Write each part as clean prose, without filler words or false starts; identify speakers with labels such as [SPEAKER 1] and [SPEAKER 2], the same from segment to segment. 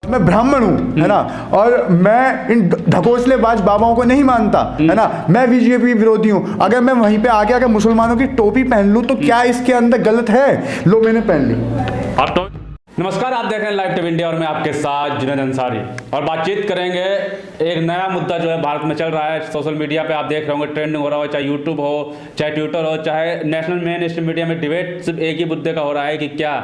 [SPEAKER 1] मैं ब्राह्मण हूँ, है ना, और मैं इन ढकोसलेबाज बाबाओं को नहीं मानता, है ना, मैं बीजेपी विरोधी हूँ। अगर मैं वहीं पे आके अगर मुसलमानों की टोपी पहन लूँ तो क्या इसके अंदर गलत है? लो, मैंने पहन ली।
[SPEAKER 2] नमस्कार, आप देख रहे हैं लाइव टीवी इंडिया और मैं आपके साथ जुनैद अंसारी, और बातचीत करेंगे एक नया मुद्दा जो है भारत में चल रहा है। सोशल मीडिया पे आप देख रहे होंगे, ट्रेंडिंग हो रहा हो, चाहे यूट्यूब हो, चाहे ट्विटर हो, चाहे नेशनल मेन स्ट्रीम मीडिया में डिबेट सिर्फ एक ही मुद्दे का हो रहा है कि क्या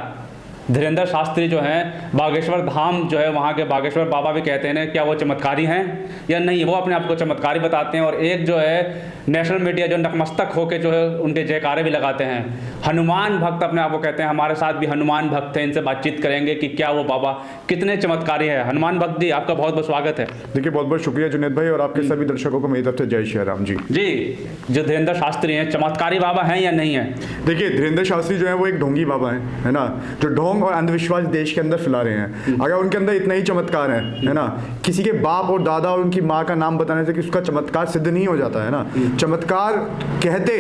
[SPEAKER 2] धीरेन्द्र शास्त्री जो हैं बागेश्वर धाम जो है वहाँ के बागेश्वर बाबा भी कहते हैं क्या वो चमत्कारी हैं या नहीं। वो अपने आप को चमत्कारी बताते हैं, और एक जो है नेशनल मीडिया जो नतमस्तक होकर जो है उनके जयकारे भी लगाते हैं। हनुमान भक्त अपने आप को कहते हैं, हमारे साथ भी हनुमान भक्त हैं, इनसे बातचीत करेंगे कि क्या वो बाबा कितने चमत्कारी है। हनुमान भक्त जी, आपका बहुत बहुत स्वागत है।
[SPEAKER 1] देखिए, बहुत बहुत शुक्रिया जुनैद भाई, और आपके सभी दर्शकों को मेरी तरफ से जय श्री राम जी।
[SPEAKER 2] जो धीरेन्द्र शास्त्री हैं चमत्कारी बाबा हैं या नहीं है?
[SPEAKER 1] देखिए, धीरेन्द्र शास्त्री जो है वो एक ढोंगी बाबा है ना, जो ढोंग और अंधविश्वास देश के अंदर फैला रहे हैं। अगर उनके अंदर इतना ही चमत्कार है ना, किसी के बाप और दादा और उनकी माँ का नाम बताने से कि उसका चमत्कार सिद्ध नहीं हो जाता है ना। चमत्कार कहते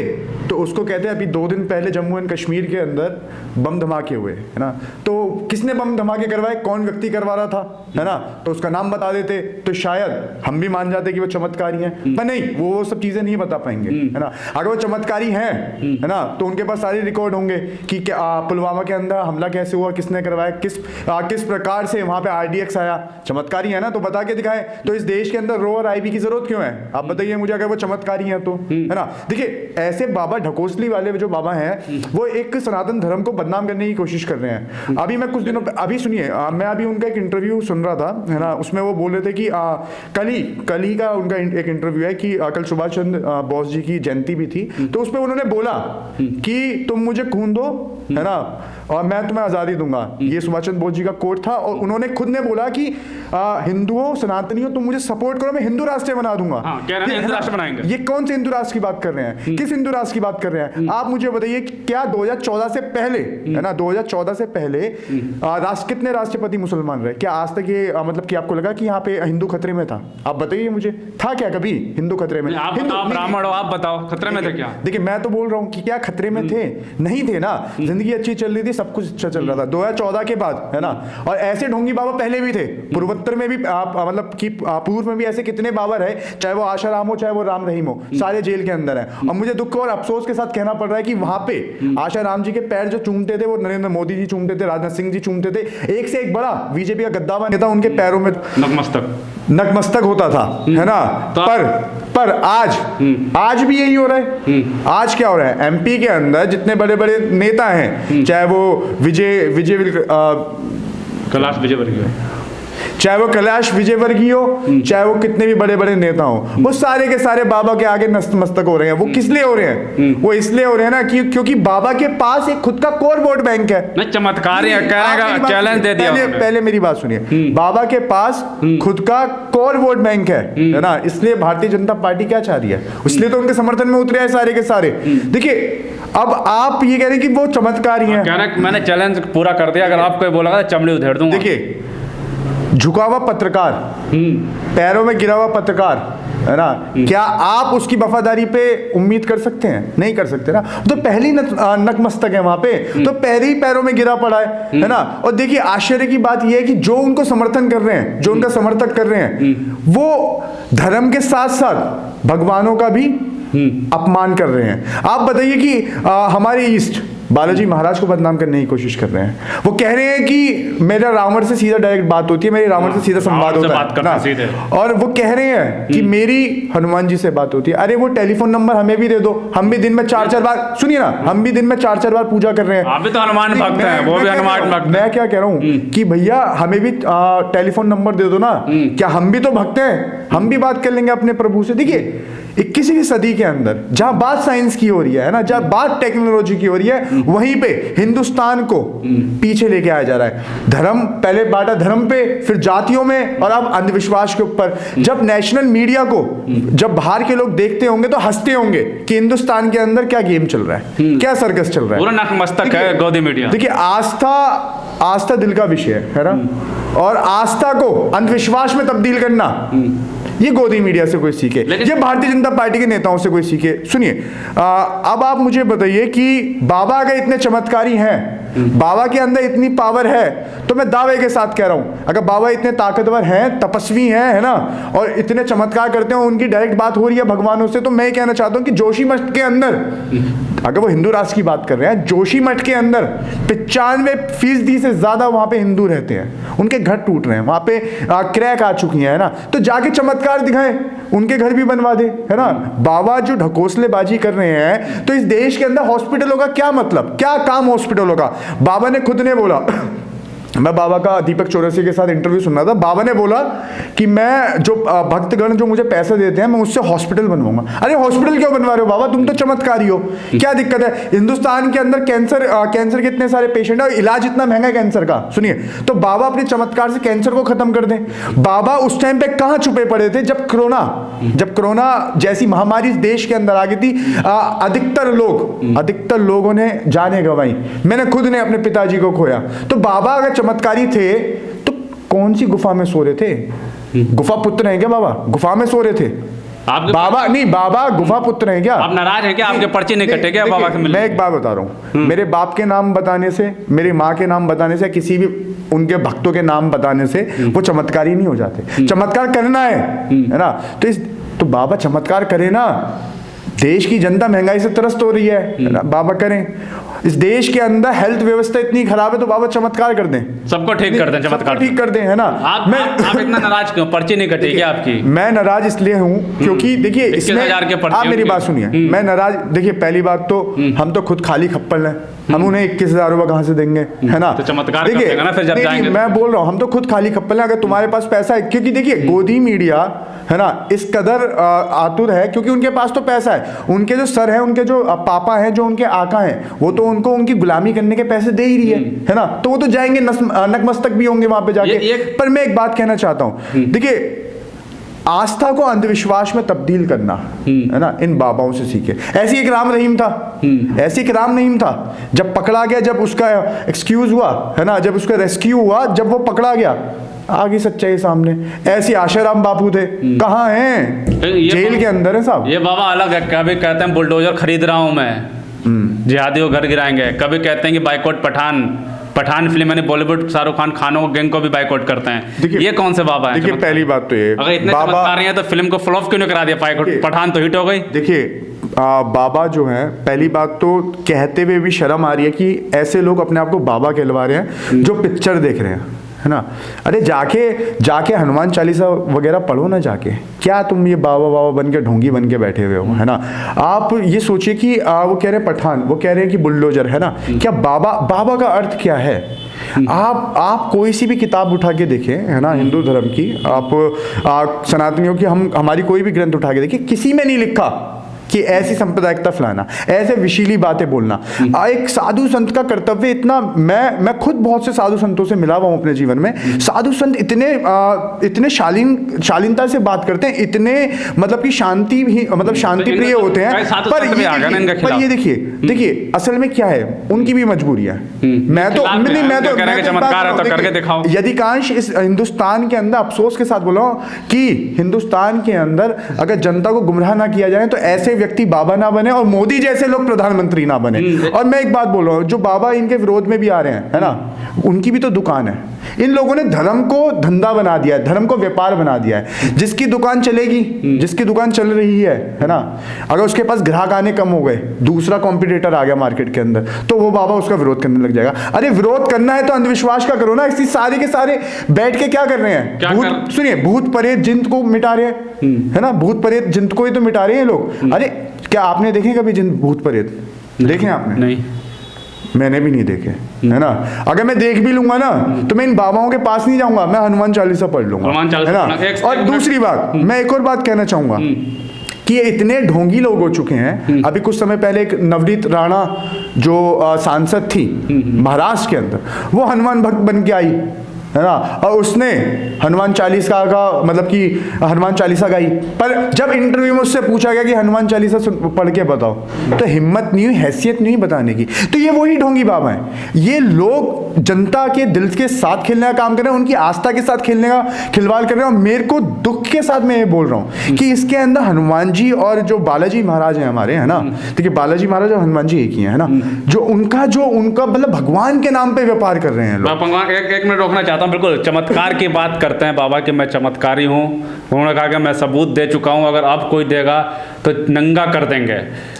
[SPEAKER 1] तो उसको कहते हैं। अभी 2 दिन पहले जम्मू एंड कश्मीर के अंदर बम धमाके हुए, है ना, तो किसने बम धमाके करवाए, कौन व्यक्ति करवा रहा था, है ना, तो उसका नाम बता देते तो शायद हम भी मान जाते कि वो चमत्कारी हैं, पर नहीं, वो सब चीजें नहीं बता पाएंगे, है ना। अगर वो चमत्कारी हैं, है ना, तो उनके पास सारे रिकॉर्ड होंगे कि पुलवामा के अंदर हमला कैसे हुआ, किसने करवाया, किस प्रकार से वहां पे RDX आया। चमत्कारी है ना, तो बता के दिखाए। तो इस देश के अंदर रो और IB की जरूरत क्यों है, आप बताइए मुझे, अगर वो चमत्कारी है तो, है ना। देखिए, ऐसे बाबा ढकोसली वाले जो बाबा हैं वो एक सनातन धर्म को बदनाम करने की कोशिश कर रहे हैं। अभी मैं कुछ दिनों अभी सुनिए, मैं अभी उनका एक इंटरव्यू सुन रहा था, है ना, उसमें वो बोल रहे थे कि कल ही का उनका एक इंटरव्यू है कि कल सुभाष चंद्र बोस जी की जयंती भी थी, तो उसमें उन्होंने बोला कि तुम मुझे खून दो, है ना, और मैं तुम्हें आजादी दूंगा। ये सुभाष चंद्र बोस जी का कोट था, और उन्होंने खुद ने बोला कि हिंदुओं, सनातनियों, तुम मुझे सपोर्ट करो, मैं हिंदू राष्ट्र बना दूंगा।
[SPEAKER 2] कह रहे हैं हिंदू राष्ट्र बनाएंगे।
[SPEAKER 1] ये कौन से हिंदू राष्ट्र की बात कर रहे हैं, किस हिंदू राष्ट्र की बात कर रहे हैं? आप मुझे बताइए क्या 2014 से पहले, है ना, 2014 से पहले कितने राष्ट्रपति मुसलमान रहे? क्या आज तक ये मतलब कि आपको लगा कि यहाँ पे हिंदू खतरे में था? आप बताइए मुझे, था क्या कभी हिंदू खतरे में?
[SPEAKER 2] आप ब्राह्मण हो, आप बताओ खतरे में थे क्या?
[SPEAKER 1] देखिए, मैं तो बोल रहा हूँ कि क्या खतरे में थे? नहीं थे ना, जिंदगी अच्छी चल रही थी, सब कुछ अच्छा चल रहा था 2014 के बाद, है ना। और ऐसे ढोंगी बाबा पहले भी थे, पूर्वोत्तर में भी मतलब कि पूर्व में भी ऐसे कितने बाबा रहे, चाहे वो आशाराम हो, चाहे वो राम रहीम हो, सारे जेल के अंदर है। और मुझे दुख और अफसोस के साथ कहना पड़ रहा है कि वहां पे आशाराम जी के पैर जो चूमते थे वो नरेंद्र मोदी जी चूमते थे, राजनाथ सिंह जी चूमते थे, एक से एक बड़ा बीजेपी का गद्दावर नेता उनके पैरों में नतमस्तक होता था, है ना। पर आज भी यही हो रहा है। आज क्या हो रहा है, MP के अंदर जितने बड़े बड़े नेता हैं, चाहे वो कैलाश विजयवर्गीय हो, चाहे वो कितने भी बड़े बड़े नेता हो, वो सारे के सारे बाबा के आगे नतमस्तक हो रहे हैं। वो किस लिए हो रहे हैं? वो इसलिए हो रहे हैं ना क्योंकि बाबा के पास एक खुद का कोर वोट बैंक है।
[SPEAKER 2] चमत्कार चैलेंज दे दिया।
[SPEAKER 1] पहले मेरी बात सुनिए, बाबा के पास खुद का कोर वोट बैंक है ना, इसलिए भारतीय जनता पार्टी क्या चाह रही है, इसलिए तो उनके समर्थन में उतरे हैं सारे के सारे। देखिए, अब आप ये कह रहे हैं कि वो चमत्कारी हैं।
[SPEAKER 2] मैंने चैलेंज पूरा कर दिया, अगर आपको बोला चमड़ी उधेड़ दूंगा।
[SPEAKER 1] देखिए, झुका हुआ पत्रकार, पैरों में गिरा हुआ पत्रकार, है ना, क्या आप उसकी वफादारी पे उम्मीद कर सकते हैं? नहीं कर सकते ना। तो पहली नतमस्तक है वहां पे, तो पहले ही पैरों में गिरा पड़ा है ना। और देखिए, आश्चर्य की बात यह है कि जो उनको समर्थन कर रहे हैं, जो उनका समर्थक कर रहे हैं, वो धर्म के साथ साथ भगवानों का भी अपमान कर रहे हैं। आप बताइए कि हमारे ईस्ट बालाजी महाराज को बदनाम करने की कोशिश कर रहे हैं। वो कह रहे हैं कि मेरा रावण से सीधा डायरेक्ट बात होती है, मेरी रावण से सीधा संवाद होता है, और वो कह रहे हैं कि मेरी हनुमान जी से बात होती है। अरे वो टेलीफोन नंबर हमें भी दे दो, हम भी दिन में 4-4 बार, सुनिए ना, हम भी दिन में 4-4 बार पूजा कर रहे हैं।
[SPEAKER 2] आप भी तो हनुमान भक्त हैं, वो भी हनुमान भक्त।
[SPEAKER 1] मैं क्या कह रहा हूँ कि भैया हमें भी टेलीफोन नंबर दे दो ना, क्या हम भी तो भक्त हैं, हम भी बात कर लेंगे अपने प्रभु से। देखिए, 21वीं सदी के अंदर जहां बात साइंस की हो रही है ना, जहां बात टेक्नोलॉजी की हो रही है, वहीं पे हिंदुस्तान को पीछे लेके आया जा रहा है। धर्म पहले बांटा, धर्म पे, फिर जातियों में, और अब अंधविश्वास के ऊपर। जब नेशनल मीडिया को, जब बाहर के लोग देखते होंगे तो हंसते होंगे कि हिंदुस्तान के अंदर क्या गेम चल रहा है, क्या सर्कस चल रहा है।
[SPEAKER 2] पूरा नतमस्तक है गौदी मीडिया।
[SPEAKER 1] देखिए, आस्था दिल का विषय है ना, और आस्था को अंधविश्वास में तब्दील करना, ये गोदी मीडिया से कोई सीखे, ये भारतीय जनता पार्टी के नेताओं से कोई सीखे। सुनिए, अब आप मुझे बताइए कि बाबा अगर इतने चमत्कारी हैं, बाबा के अंदर इतनी पावर है, तो मैं दावे के साथ कह रहा हूं, अगर बाबा इतने ताकतवर हैं, तपस्वी हैं, है ना, और इतने चमत्कार करते हैं, उनकी डायरेक्ट बात हो रही है भगवानों से, तो मैं कहना चाहता हूं कि जोशी मठ के अंदर, अगर वो हिंदू राष्ट्र की बात कर रहे हैं, जोशी मठ के अंदर 95% से ज्यादा वहां पे हिंदू रहते हैं, उनके घर टूट रहे हैं, वहां पे क्रैक आ चुकी है ना, तो जाके चमत्कार दिखाएं, उनके घर भी बनवा दे, है ना। बाबा जो ढकोसलेबाजी कर रहे हैं, तो इस देश के अंदर हॉस्पिटलों का क्या मतलब, क्या काम हॉस्पिटलों का। बाबा ने खुद ने बोला, मैं बाबा का दीपक चौरसिया के साथ इंटरव्यू सुन रहा था, बाबा ने बोला कि मैं जो भक्तगण जो मुझे पैसे देते हैं, मैं उससे हॉस्पिटल बनवाऊंगा। अरे हॉस्पिटल क्यों बनवा रहे हो बाबा, तुम तो चमत्कारी हो, क्या दिक्कत है। हिंदुस्तान के अंदर कैंसर के इतने सारे पेशेंट है, इलाज इतना महंगा है कैंसर का, सुनिए, तो बाबा अपने चमत्कार से कैंसर को खत्म कर दें। बाबा उस टाइम पे कहां छुपे पड़े थे, जब कोरोना जैसी महामारी इस देश के अंदर आ गई थी, अधिकतर लोगों ने जाने गंवाई, मैंने खुद ने अपने पिताजी को खोया। तो बाबा अगर चमत्कारी थे तो कौन सी गुफा में सो रहे थे, गुफा पुत्र हैं क्या बाबा, गुफा में सो रहे थे बाबा, नहीं बाबा गुफा पुत्र हैं क्या।
[SPEAKER 2] आप नाराज हैं क्या, आपके पर्चे नहीं कटे क्या बाबा से मिलने?
[SPEAKER 1] मैं एक बात बता रहा हूँ, मेरे बाप के नाम बताने से, मेरी माँ के नाम बताने से, किसी भी उनके भक्तों के नाम बताने से वो चमत्कारी नहीं हो जाते। चमत्कार करना है ना, तो बाबा चमत्कार करे ना, देश की जनता महंगाई से त्रस्त हो रही है ना, बाबा करें। इस देश के अंदर हेल्थ व्यवस्था इतनी खराब है, तो बाबा चमत्कार कर दें,
[SPEAKER 2] सबको ठीक कर दें, चमत्कार
[SPEAKER 1] ठीक कर दें, है ना।
[SPEAKER 2] आप इतना नाराज क्यों, पर्ची नहीं कटेगी आपकी?
[SPEAKER 1] मैं नाराज इसलिए हूं क्योंकि देखिए, इसमें आप मेरी बात सुनिए, मैं नाराज, देखिए पहली बात तो हम तो खुद खाली खप्पल हैं, हम उन्हें 21,000 रुपए कहां से देंगे, है ना।
[SPEAKER 2] तो चमत्कार देखिए ना फिर जब जाएंगे।
[SPEAKER 1] मैं बोल रहा हूं हम तो खुद खाली खप्पल हैं, अगर तुम्हारे पास पैसा है, क्योंकि देखिए गोदी मीडिया, है ना, इस कदर आतुर है क्योंकि उनके पास तो पैसा है, उनके जो सर है, उनके जो पापा हैं, जो उनके आका हैं, वो तो उनको उनकी गुलामी करने के पैसे दे ही रही है ना, तो वो तो जाएंगे, नतमस्तक भी होंगे वहां पे जाके। पर मैं एक बात कहना चाहता हूं, देखिए आस्था को अंधविश्वास में तब्दील करना, है ना, इन बाबाओं से सीखे। ऐसी एक राम रहीम था, ऐसी एक राम रहीम था, जब पकड़ा गया, जब उसका एक्सक्यूज हुआ, है ना, जब उसका रेस्क्यू हुआ, जब वो पकड़ा गया, आ गई सच्चाई सामने। ऐसी आशाराम बापू थे, कहाँ हैं, जेल के अंदर है साहब।
[SPEAKER 2] ये बाबा अलग है, कभी कहते हैं बुलडोजर खरीद रहा हूं मैं, जिहादियों घर गिराएंगे, कभी कहते हैं कि बाइकआउट पठान फिल्म, यानी बॉलीवुड शाहरुख खान गैंग को भी बाइकआउट करते हैं। ये कौन से बाबा हैं?
[SPEAKER 1] देखिए पहली बात तो ये,
[SPEAKER 2] अगर इतने चमत्कार हैं तो फिल्म को फ्लॉप क्यों नहीं करा दिया, बाइकआउट पठान तो हिट हो गई।
[SPEAKER 1] देखिए बाबा जो है, पहली बात तो कहते हुए भी शर्म आ रही है कि ऐसे लोग अपने आप को बाबा कहलवा रहे हैं जो पिक्चर देख रहे हैं, है ना। अरे जाके हनुमान चालीसा वगैरह पढ़ो ना जाके, क्या तुम ये बाबा बन के ढोंगी बन के बैठे हुए हो, है ना। आप ये सोचिए कि वो कह रहे हैं पठान, वो कह रहे हैं कि बुलडोजर, है ना। क्या बाबा का अर्थ क्या है? आप कोई सी भी किताब उठा के देखें, है ना, हिंदू धर्म की, आप सनातनियों की, हमारी कोई भी ग्रंथ उठा के देखिए, किसी में नहीं लिखा कि ऐसी सांप्रदायिकता फैलाना, ऐसे विशीली बातें बोलना। एक साधु संत का कर्तव्य इतना, मैं खुद बहुत से साधु संतों से मिला हुआ हूं अपने जीवन में। साधु संत इतने शालीनता से बात करते हैं, इतने मतलब कि शांति प्रिय होते हैं। पर ये देखिए असल में क्या है, उनकी भी मजबूरी है। मैं तो यदिकांश इस हिंदुस्तान के अंदर अफसोस के साथ बोल रहा हूं कि हिंदुस्तान के अंदर अगर जनता को गुमराह ना किया जाए, तो ऐसे व्यक्ति बाबा ना बने और मोदी जैसे लोग प्रधानमंत्री ना बने। और मैं एक बात बोल रहा हूं, जो बाबा इनके विरोध में भी आ रहे हैं, है ना, उनकी भी तो दुकान है। इन लोगों ने धर्म को धंधा बना दिया है, धर्म को व्यापार बना दिया है। जिसकी दुकान चलेगी, जिसकी दुकान चल रही है ना, अगर उसके पास ग्राहक आने कम हो गए, दूसरा कॉम्पिटिटर आ गया मार्केट के अंदर, तो वो बाबा उसका विरोध करने लग जाएगा। अरे विरोध करना है तो अंधविश्वास का करो ना। इसी सारे के सारे बैठ के क्या कर रहे हैं, सुनिए, भूत प्रेत जिंद को मिटा रहे हैं, है ना, भूत प्रेत जिंद को ही तो मिटा रहे हैं लोग। अरे क्या आपने देखे कभी जिंद भूत प्रेत देखे आपने?
[SPEAKER 2] नहीं,
[SPEAKER 1] मैंने भी नहीं देखे, है ना। अगर मैं देख भी लूंगा ना, तो मैं इन बाबाओं के पास नहीं जाऊंगा, मैं हनुमान चालीसा पढ़ लूंगा, है ना। और दूसरी बात, मैं एक और बात कहना चाहूंगा कि ये इतने ढोंगी लोग हो चुके हैं। अभी कुछ समय पहले एक नवनीत राणा जो सांसद थी महाराष्ट्र के अंदर, वो हनुमान भक्त बन के आई, है ना, और उसने हनुमान चालीसा का मतलब कि हनुमान चालीसा गाई, पर जब इंटरव्यू में उससे पूछा गया कि हनुमान चालीसा पढ़ के बताओ, तो हिम्मत नहीं हुई, हैसियत नहीं बताने की। तो ये वही ढोंगी बाबा हैं। ये लोग जनता के दिल के साथ खेलने का काम कर रहे हैं, उनकी आस्था के साथ खेलने का खिलवाड़ कर रहे हैं। और मेरे को दुख के साथ मैं ये बोल रहा हूँ कि इसके अंदर हनुमान जी और जो बालाजी महाराज हैं हमारे, है ना, देखिए बालाजी महाराज और हनुमान जी एक ही है ना, जो उनका मतलब भगवान के नाम पे व्यापार कर रहे हैं लोग।
[SPEAKER 2] भगवान एक मिनट रोकना चाहता हूँ। बिल्कुल चमत्कार की बात करते हैं बाबा कि मैं चमत्कारी हूँ। उन्होंने कहा कि मैं सबूत दे चुका हूँ, अगर अब कोई देगा तो नंगा कर देंगे।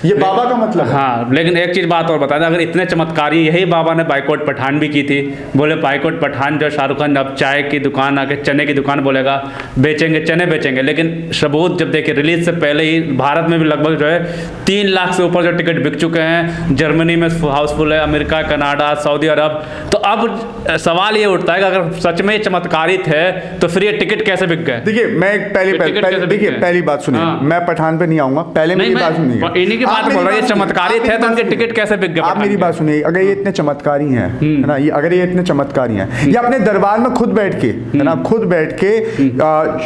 [SPEAKER 1] ये बाबा का मतलब है।
[SPEAKER 2] हाँ, लेकिन एक चीज़ बात और बता दें, अगर इतने चमत्कारी, यही बाबा ने बाइकॉट पठान भी की थी। बोले बाइकॉट पठान जो शाहरुख खान अब चाय की दुकान आके चने की दुकान बोलेगा बेचेंगे, चने बेचेंगे। लेकिन सबूत जब देखिए रिलीज से पहले ही भारत में भी लगभग जो है 3 लाख से ऊपर जो टिकट बिक चुके हैं। जर्मनी में हाउसफुल है, अमेरिका, कनाडा, सऊदी अरब। तो अब सवाल ये उठता है कि अगर सच में चमत्कारी थे तो फिर ये टिकट कैसे बिक गए?
[SPEAKER 1] देखिए मैं पहली बात सुनिए, मैं पठान पे नहीं आऊंगा, पहले मेरी बात सुनिए।
[SPEAKER 2] इन्हीं की बात बोल रहा है, चमत्कारी थे तो उनके टिकट कैसे बिक गए?
[SPEAKER 1] आप मेरी बात सुनिए, अगर ये इतने चमत्कारी हैं, है ना, ये अगर ये इतने चमत्कारी हैं, ये अपने दरबार में खुद बैठ के, है ना, खुद बैठ के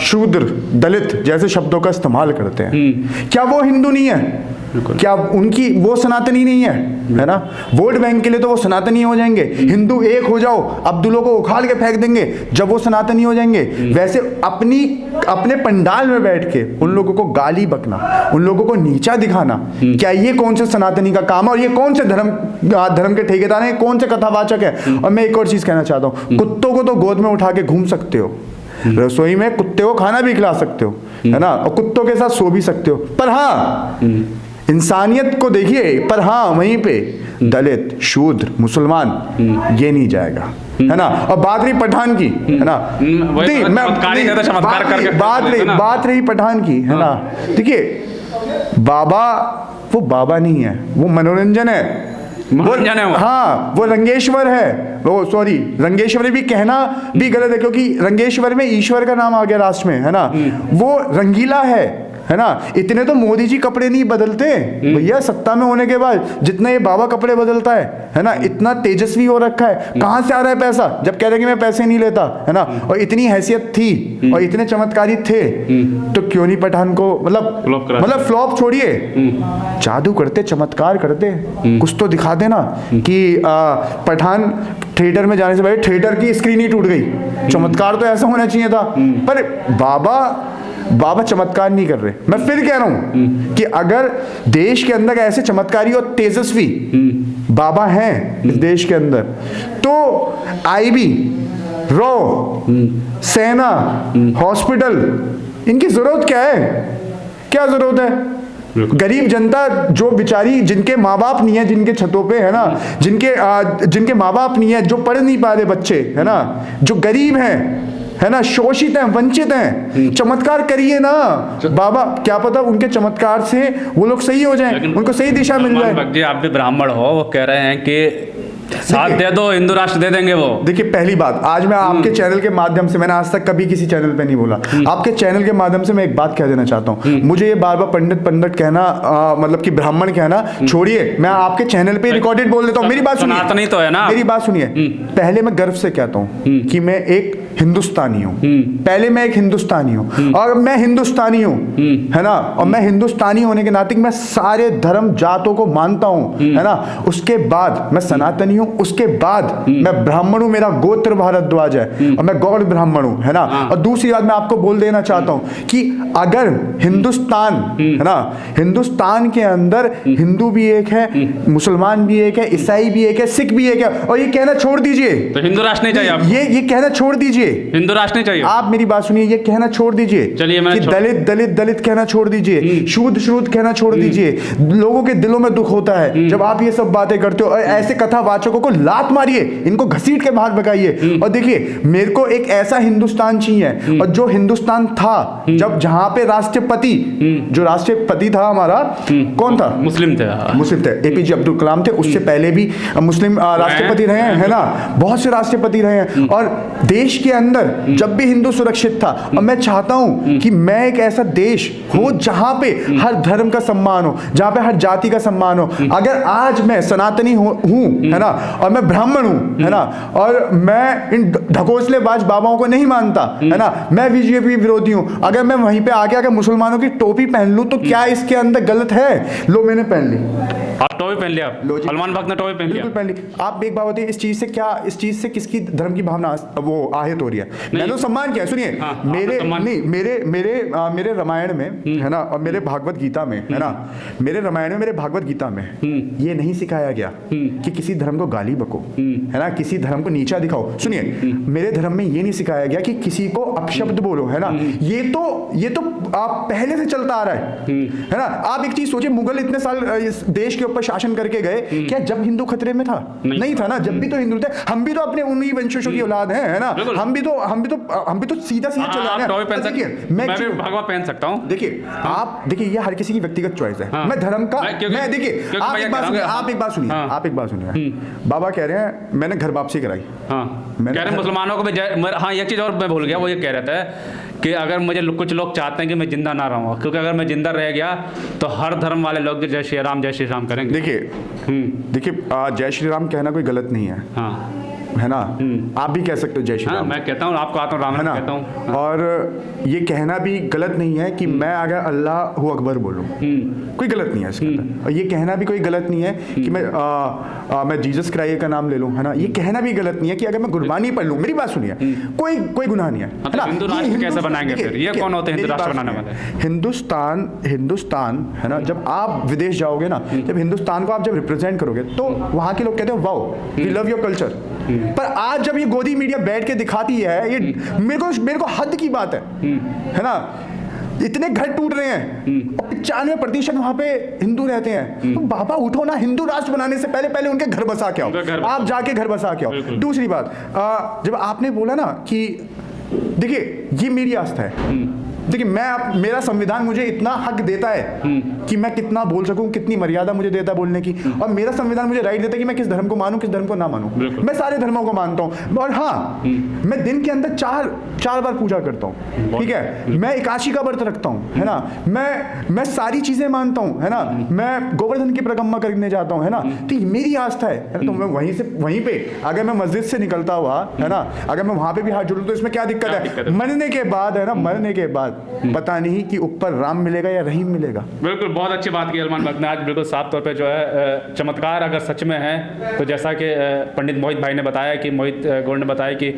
[SPEAKER 1] शूद्र, दलित जैसे शब्दों का इस्तेमाल करते हैं। क्या वो हिंदू नहीं है? क्या उनकी वो सनातनी नहीं है ना? वोट बैंक के लिए तो वो सनातनी हो जाएंगे। हिंदू एक हो जाओ, अब्दुल्लों को उखाड़ के फेंक देंगे जब वो सनातनी हो जाएंगे। वैसे अपने पंडाल में बैठ के उन लोगों को गाली बकना, उन लोगों को नीचा दिखाना, क्या ये कौन से सनातनी का काम है? और ये कौन से धर्म के ठेकेदार हैं? कौन से कथावाचक है? और मैं एक और चीज कहना चाहता हूँ, कुत्तों को तो गोद में उठा के घूम सकते हो, रसोई में कुत्ते को खाना भी खिला सकते हो, है ना, और कुत्तों के साथ सो भी सकते हो, पर हाँ इंसानियत को देखिए। पर हाँ वहीं पे दलित, शूद्र, मुसलमान ये नहीं जाएगा, है ना। और बात रही पठान की, है ना, बात रही पठान की, है ना। देखिए बाबा वो बाबा नहीं है, वो मनोरंजन है, हाँ वो रंगेश्वर है। वो सॉरी, रंगेश्वरी भी कहना भी गलत है, क्योंकि रंगेश्वर में ईश्वर का नाम आ गया लास्ट में, है ना। वो रंगीला है ना। इतने तो मोदी जी कपड़े नहीं बदलते भैया सत्ता में होने के बाद, जितना ये बाबा कपड़े बदलता है ना। इतना तेजस्वी हो रखा है, कहां से आ रहा है पैसा? जब कह रहे कि मैं पैसे नहीं लेता, है ना, और इतनी हैसियत थी और इतने चमत्कारी थे, तो क्यों नहीं पठान को मतलब फ्लॉप छोड़िए, जादू करते, चमत्कार करते, कुछ तो दिखा देना कि पठान थिएटर में जाने से पहले थिएटर की स्क्रीन ही टूट गई। चमत्कार तो ऐसा होना चाहिए था। पर बाबा चमत्कार नहीं कर रहे। मैं फिर कह रहा हूं कि अगर देश के अंदर ऐसे चमत्कारी और तेजस्वी बाबा हैं इस देश के अंदर, तो आईबी, रॉ, सेना, हॉस्पिटल, इनकी जरूरत क्या है? क्या जरूरत है? गरीब जनता जो बेचारी, जिनके माँ बाप नहीं है, जिनके छतों पे, है ना, जिनके माँ बाप नहीं है, जो पढ़ नहीं पा रहे बच्चे, है ना, जो गरीब हैं, है ना, शोषित हैं, वंचित हैं, चमत्कार करिए ना बाबा। क्या पता उनके चमत्कार से वो लोग सही हो जाएं, उनको सही दिशा मिल जाए।
[SPEAKER 2] आप भी ब्राह्मण हो, वो कह रहे हैं कि साथ दे दो, हिंदू राष्ट्र दे देंगे वो।
[SPEAKER 1] देखिए पहली बात, आज मैं आपके चैनल के माध्यम से, मैंने आज तक कभी किसी चैनल पे नहीं बोला, आपके चैनल के माध्यम से मैं एक बात कह देना चाहता हूँ। मुझे ये बार बार पंडित कहना, मतलब कि ब्राह्मण कहना छोड़िए, मैं आपके चैनल पे रिकॉर्डेड बोल देता हूँ। मेरी बात सुनिए,
[SPEAKER 2] तो है ना,
[SPEAKER 1] मेरी बात सुनिए। पहले मैं गर्व से कहता हूँ कि मैं एक हिंदुस्तानी हूँ। पहले मैं एक हिंदुस्तानी हूँ, और मैं हिंदुस्तानी हूँ, है ना, और मैं हिंदुस्तानी होने के नाते मैं सारे धर्म जातों को मानता हूँ, है ना। उसके बाद मैं सनातनी हूँ, उसके बाद मैं ब्राह्मण हूँ, मेरा गोत्र भारद्वाज है और मैं गौड़ ब्राह्मण हूँ, है ना। और दूसरी बात मैं आपको बोल देना चाहता हूँ कि अगर हिंदुस्तान, है ना, हिंदुस्तान के अंदर हिंदू भी एक है, मुसलमान भी एक है, ईसाई भी एक है, सिख भी एक है, और ये कहना छोड़ दीजिए,
[SPEAKER 2] तो हिंदू राष्ट्र नहीं चाहिए आपको।
[SPEAKER 1] ये कहना छोड़ दीजिए,
[SPEAKER 2] हिंदू राष्ट्र नहीं चाहिए।
[SPEAKER 1] आप मेरी बात सुनिए, ये कहना छोड़ दीजिए,
[SPEAKER 2] चलिए
[SPEAKER 1] कि दलित कहना छोड़ दीजिए, शूद्र कहना छोड़ दीजिए। लोगों के दिलों में दुख होता है जब आप ये सब बातें करते हो। और ऐसे कथावाचकों को लात मारिए, इनको घसीट के बाहर भगाइए। और देखिए मेरे को एक ऐसा हिंदुस्तान चाहिए, और जो हिंदुस्तान था जब, जहां पे राष्ट्रपति, जो राष्ट्रपति था हमारा, कौन था?
[SPEAKER 2] मुस्लिम थे,
[SPEAKER 1] एपीजे अब्दुल कलाम थे। उससे पहले भी मुस्लिम राष्ट्रपति रहे हैं, है ना, बहुत से राष्ट्रपति रहे हैं। और देश के अंदर जब भी हिंदू सुरक्षित था, और मैं चाहता हूं कि मैं एक ऐसा देश हो जहां पे हर धर्म का सम्मान हो, जहां पे हर जाति का सम्मान हो। अगर आज मैं सनातनी हूं, है ना, और मैं ब्राह्मण हूं, है ना, और मैं इन ढकोसलेबाज बाबाओं को नहीं मानता, है ना, मैं बीजेपी विरोधी हूं, अगर मैं वहीं पे आके अगर मुसलमानों की टोपी पहन लूं तो क्या इसके अंदर गलत है? लो, मैंने पहन ली।
[SPEAKER 2] आप टोपी पहन लिया, सलमान भक्त ने टोपी पहन लिया,
[SPEAKER 1] बिल्कुल पहन ली। आप एक बात बताइए, इस चीज से किसकी धर्म की भावना वो आहत हो रही है? मैंने तो सम्मान किया। सुनिए, मेरे रामायण में, है ना, और मेरे भागवत गीता में, है ना, मेरे रामायण में, मेरे भागवत गीता में ये नहीं सिखाया गया कि किसी धर्म को गाली बको, है ना, किसी धर्म को नीचा दिखाओ। सुनिए, मेरे धर्म में ये नहीं सिखाया गया कि किसी को अपशब्द बोलो, है ना। ये तो आप पहले से चलता आ रहा है ना। आप एक चीज सोचिए, मुगल इतने साल इस देश के ऊपर शासन करके गए, क्या जब हिंदू खतरे में था? नहीं था ना। जब भी तो हिंदू थे, हम भी तो अपने उन्हीं वंशजों की औलाद हैं, है ना। हम भी तो सीधा सीधा चला रहे हैं।
[SPEAKER 2] मैं भी भगवा पहन सकता हूं।
[SPEAKER 1] देखिए, आप देखिए, ये हर किसी की व्यक्तिगत चॉइस है। मैं धर्म का, मैं देखिए, आप एक बात सुनिए। बाबा कह रहे हैं मैंने घर वापसी कराई।
[SPEAKER 2] कह रहे मुसलमानों को भी, हाँ, एक चीज और मैं भूल गया, वो ये कह रहे थे कि अगर मुझे कुछ लोग चाहते हैं कि मैं जिंदा ना रहूँगा, क्योंकि अगर मैं जिंदा रह गया तो हर धर्म वाले लोग जय श्री राम करेंगे।
[SPEAKER 1] देखिए, जय श्री राम कहना कोई गलत नहीं है, हाँ, है ना। आप भी कह सकते हो जय श्री राम।
[SPEAKER 2] मैं कहता हूँ, आपको आता हूँ राम नाम कहता हूँ।
[SPEAKER 1] और ये कहना भी गलत नहीं है कि मैं अगर अल्लाह हू अकबर बोलूँ, कोई गलत नहीं है इसके अंदर। और ये कहना भी कोई गलत नहीं है कि मैं जीसस क्राइस्ट का नाम ले लूँ, है ना। ये कहना भी गलत नहीं है कि अगर मैं गुरबानी पढ़ लूँ। मेरी बात सुनिए, कोई गुनाह नहीं है ना।
[SPEAKER 2] हिंदू राष्ट्र कैसे बनाएंगे फिर? ये कौन होते हैं हिंदू राष्ट्र बनाने वाले?
[SPEAKER 1] हिंदुस्तान, है ना, जब आप विदेश जाओगे ना, जब हिंदुस्तान को आप जब रिप्रेजेंट करोगे तो वहाँ के लोग कहते हैं wow, we love your culture. पर आज जब ये गोदी मीडिया बैठ के दिखाती है, ये मेरे को हद की बात है ना। इतने घर टूट रहे हैं और 95% वहां पे हिंदू रहते हैं। तो बाबा उठो ना, हिंदू राष्ट्र बनाने से पहले उनके घर बसा के आओ। आप जाके घर बसा के आओ। दूसरी बात, जब आपने बोला ना कि देखिए, ये मेरी आस्था है। देखिए, मेरा संविधान मुझे इतना हक देता है कि मैं कितना बोल सकूं, कितनी मर्यादा मुझे देता है बोलने की, और मेरा संविधान मुझे राइट देता है कि मैं किस धर्म को मानूं, किस धर्म को ना मानूं। मैं सारे धर्मों को मानता हूं। और हाँ, मैं दिन के अंदर चार बार पूजा करता हूं, ठीक है। मैं एकादशी का व्रत रखता हूं, है ना। मैं सारी चीजें मानता हूं, है ना। मैं गोवर्धन की परिक्रमा करने जाता हूं, है ना। तो मेरी आस्था है। तो मैं वहीं पे अगर मैं मस्जिद से निकलता हुआ, है ना, अगर मैं वहां पे भी हाथ जोड़ूं तो इसमें क्या दिक्कत है? मरने के बाद, है ना, मरने के बाद पता नहीं कि ऊपर राम मिलेगा या रहीम मिलेगा।
[SPEAKER 2] बिल्कुल, बहुत अच्छी बात की सलमान भक्त ने आज। बिल्कुल साफ तौर पे जो है, चमत्कार अगर सच में है तो जैसा कि पंडित मोहित भाई ने बताया, कि मोहित गोल्ड ने बताया कि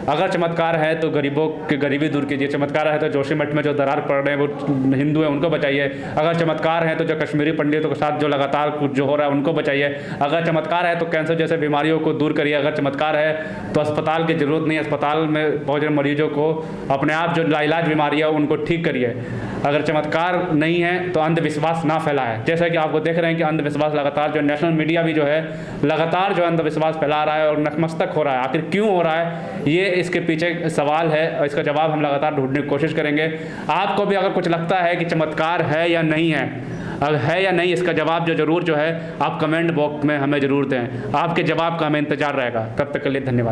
[SPEAKER 2] अगर चमत्कार है तो गरीबों की गरीबी दूर कीजिए। चमत्कार है तो जोशीमठ में जो दरार पड़ रहे हैं वो हिंदू हैं, उनको बचाइए। अगर चमत्कार है तो जो कश्मीरी पंडितों के साथ जो लगातार कुछ जो हो रहा है उनको बचाइए। अगर चमत्कार है तो कैंसर जैसे बीमारियों को दूर करिए। अगर चमत्कार है तो अस्पताल की जरूरत नहीं है, अस्पताल में पहुँच रहे मरीजों को अपने आप जो लाइलाज बीमारियाँ उनको ठीक करिए। अगर चमत्कार नहीं है तो अंधविश्वास ना फैलाए। जैसा कि आपको देख रहे हैं कि अंधविश्वास लगातार, जो नेशनल मीडिया भी जो है लगातार जो अंधविश्वास फैला रहा है और नतमस्तक हो रहा है। आखिर क्यों हो रहा है, ये इसके पीछे सवाल है और इसका जवाब हम लगातार ढूंढने की कोशिश करेंगे। आपको भी अगर कुछ लगता है कि चमत्कार है या नहीं है, अगर है या नहीं, इसका जवाब जो जरूर जो है आप कमेंट बॉक्स में हमें जरूर दें। आपके जवाब का हमें इंतजार रहेगा। तब तक के लिए धन्यवाद।